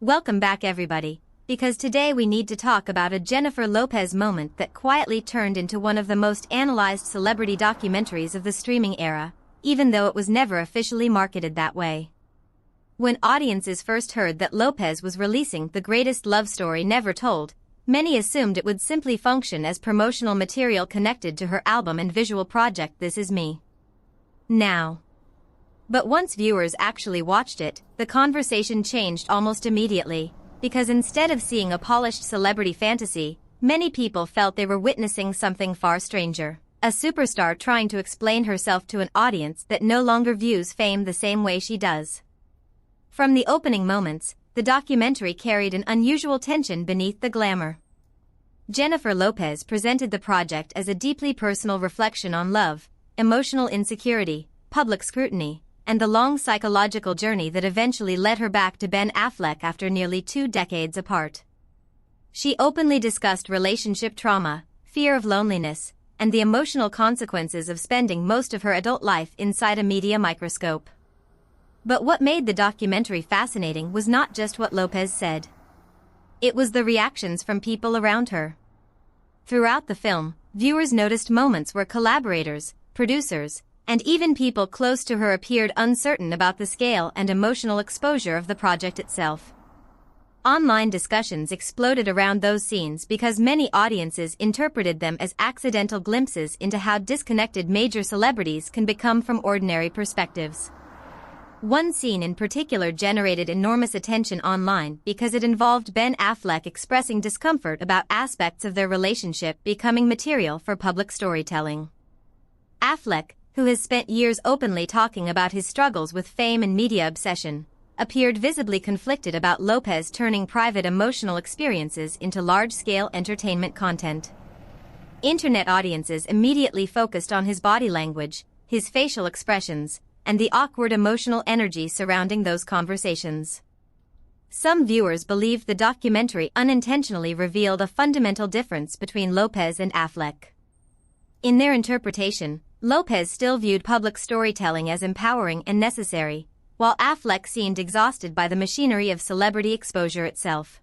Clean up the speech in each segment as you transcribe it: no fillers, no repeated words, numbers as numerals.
Welcome back everybody, because today we need to talk about a Jennifer Lopez moment that quietly turned into one of the most analyzed celebrity documentaries of the streaming era, even though it was never officially marketed that way. When audiences first heard that Lopez was releasing The Greatest Love Story Never Told, many assumed it would simply function as promotional material connected to her album and visual project This Is Me Now. But once viewers actually watched it, the conversation changed almost immediately, because instead of seeing a polished celebrity fantasy, many people felt they were witnessing something far stranger. A superstar trying to explain herself to an audience that no longer views fame the same way she does. From the opening moments, the documentary carried an unusual tension beneath the glamour. Jennifer Lopez presented the project as a deeply personal reflection on love, emotional insecurity, public scrutiny, and the long psychological journey that eventually led her back to Ben Affleck after nearly 2 decades apart. She openly discussed relationship trauma, fear of loneliness, and the emotional consequences of spending most of her adult life inside a media microscope. But what made the documentary fascinating was not just what Lopez said. It was the reactions from people around her. Throughout the film, viewers noticed moments where collaborators, producers, and even people close to her appeared uncertain about the scale and emotional exposure of the project itself. Online discussions exploded around those scenes because many audiences interpreted them as accidental glimpses into how disconnected major celebrities can become from ordinary perspectives. One scene in particular generated enormous attention online because it involved Ben Affleck expressing discomfort about aspects of their relationship becoming material for public storytelling. Affleck, who has spent years openly talking about his struggles with fame and media obsession, appeared visibly conflicted about Lopez turning private emotional experiences into large-scale entertainment content. Internet audiences immediately focused on his body language, his facial expressions, and the awkward emotional energy surrounding those conversations. Some viewers believed the documentary unintentionally revealed a fundamental difference between Lopez and Affleck. In their interpretation, Lopez still viewed public storytelling as empowering and necessary, while Affleck seemed exhausted by the machinery of celebrity exposure itself.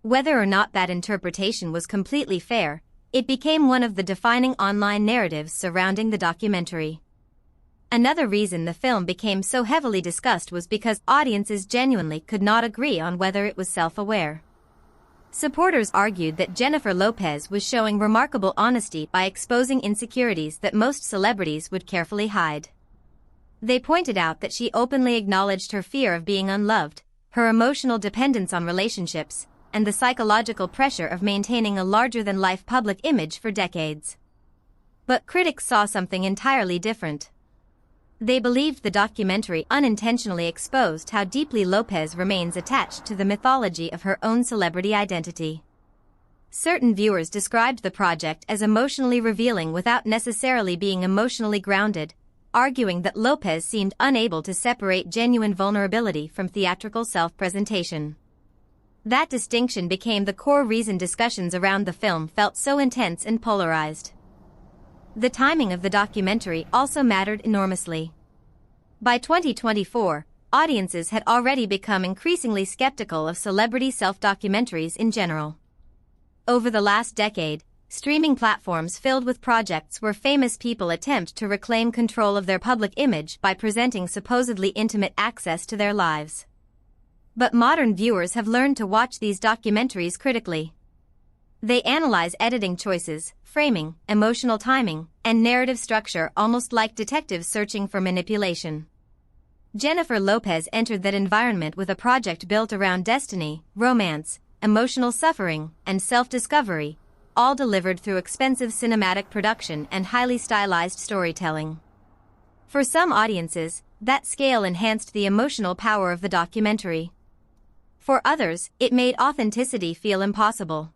Whether or not that interpretation was completely fair, it became one of the defining online narratives surrounding the documentary. Another reason the film became so heavily discussed was because audiences genuinely could not agree on whether it was self-aware. Supporters argued that Jennifer Lopez was showing remarkable honesty by exposing insecurities that most celebrities would carefully hide. They pointed out that she openly acknowledged her fear of being unloved, her emotional dependence on relationships, and the psychological pressure of maintaining a larger-than-life public image for decades. But critics saw something entirely different. They believed the documentary unintentionally exposed how deeply Lopez remains attached to the mythology of her own celebrity identity. Certain viewers described the project as emotionally revealing without necessarily being emotionally grounded, arguing that Lopez seemed unable to separate genuine vulnerability from theatrical self-presentation. That distinction became the core reason discussions around the film felt so intense and polarized. The timing of the documentary also mattered enormously. By 2024, audiences had already become increasingly skeptical of celebrity self-documentaries in general. Over the last decade, streaming platforms filled with projects where famous people attempt to reclaim control of their public image by presenting supposedly intimate access to their lives. But modern viewers have learned to watch these documentaries critically. They analyze editing choices, framing, emotional timing, and narrative structure almost like detectives searching for manipulation. Jennifer Lopez entered that environment with a project built around destiny, romance, emotional suffering, and self-discovery, all delivered through expensive cinematic production and highly stylized storytelling. For some audiences, that scale enhanced the emotional power of the documentary. For others, it made authenticity feel impossible.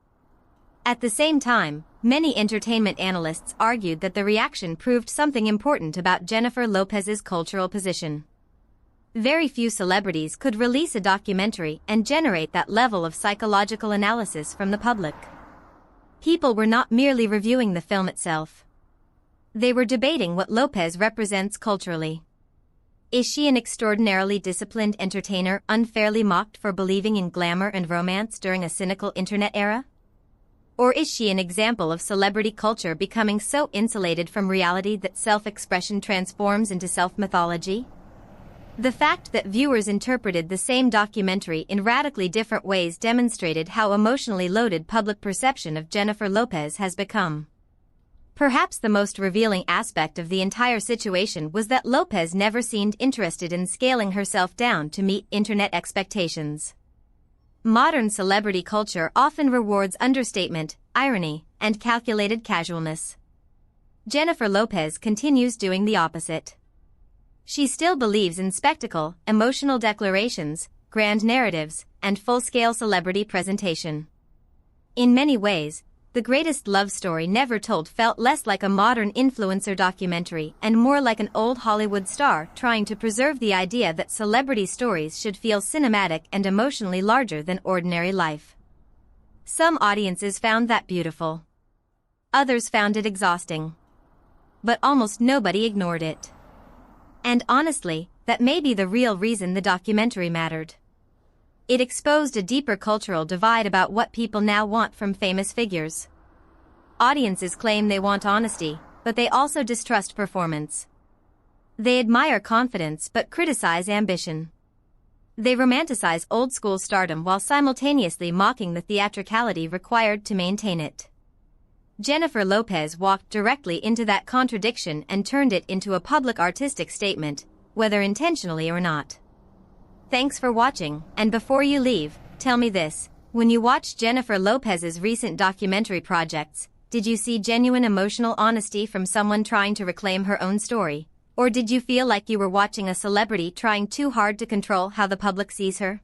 At the same time, many entertainment analysts argued that the reaction proved something important about Jennifer Lopez's cultural position. Very few celebrities could release a documentary and generate that level of psychological analysis from the public. People were not merely reviewing the film itself. They were debating what Lopez represents culturally. Is she an extraordinarily disciplined entertainer unfairly mocked for believing in glamour and romance during a cynical internet era? Or is she an example of celebrity culture becoming so insulated from reality that self-expression transforms into self-mythology? The fact that viewers interpreted the same documentary in radically different ways demonstrated how emotionally loaded public perception of Jennifer Lopez has become. Perhaps the most revealing aspect of the entire situation was that Lopez never seemed interested in scaling herself down to meet internet expectations. Modern celebrity culture often rewards understatement, irony, and calculated casualness. Jennifer Lopez continues doing the opposite. She still believes in spectacle, emotional declarations, grand narratives, and full-scale celebrity presentation. In many ways, The Greatest Love Story Never Told felt less like a modern influencer documentary and more like an old Hollywood star trying to preserve the idea that celebrity stories should feel cinematic and emotionally larger than ordinary life. Some audiences found that beautiful. Others found it exhausting. But almost nobody ignored it. And honestly, that may be the real reason the documentary mattered. It exposed a deeper cultural divide about what people now want from famous figures. Audiences claim they want honesty, but they also distrust performance. They admire confidence but criticize ambition. They romanticize old-school stardom while simultaneously mocking the theatricality required to maintain it. Jennifer Lopez walked directly into that contradiction and turned it into a public artistic statement, whether intentionally or not. Thanks for watching, and before you leave, tell me this: when you watched Jennifer Lopez's recent documentary projects, did you see genuine emotional honesty from someone trying to reclaim her own story? Or did you feel like you were watching a celebrity trying too hard to control how the public sees her?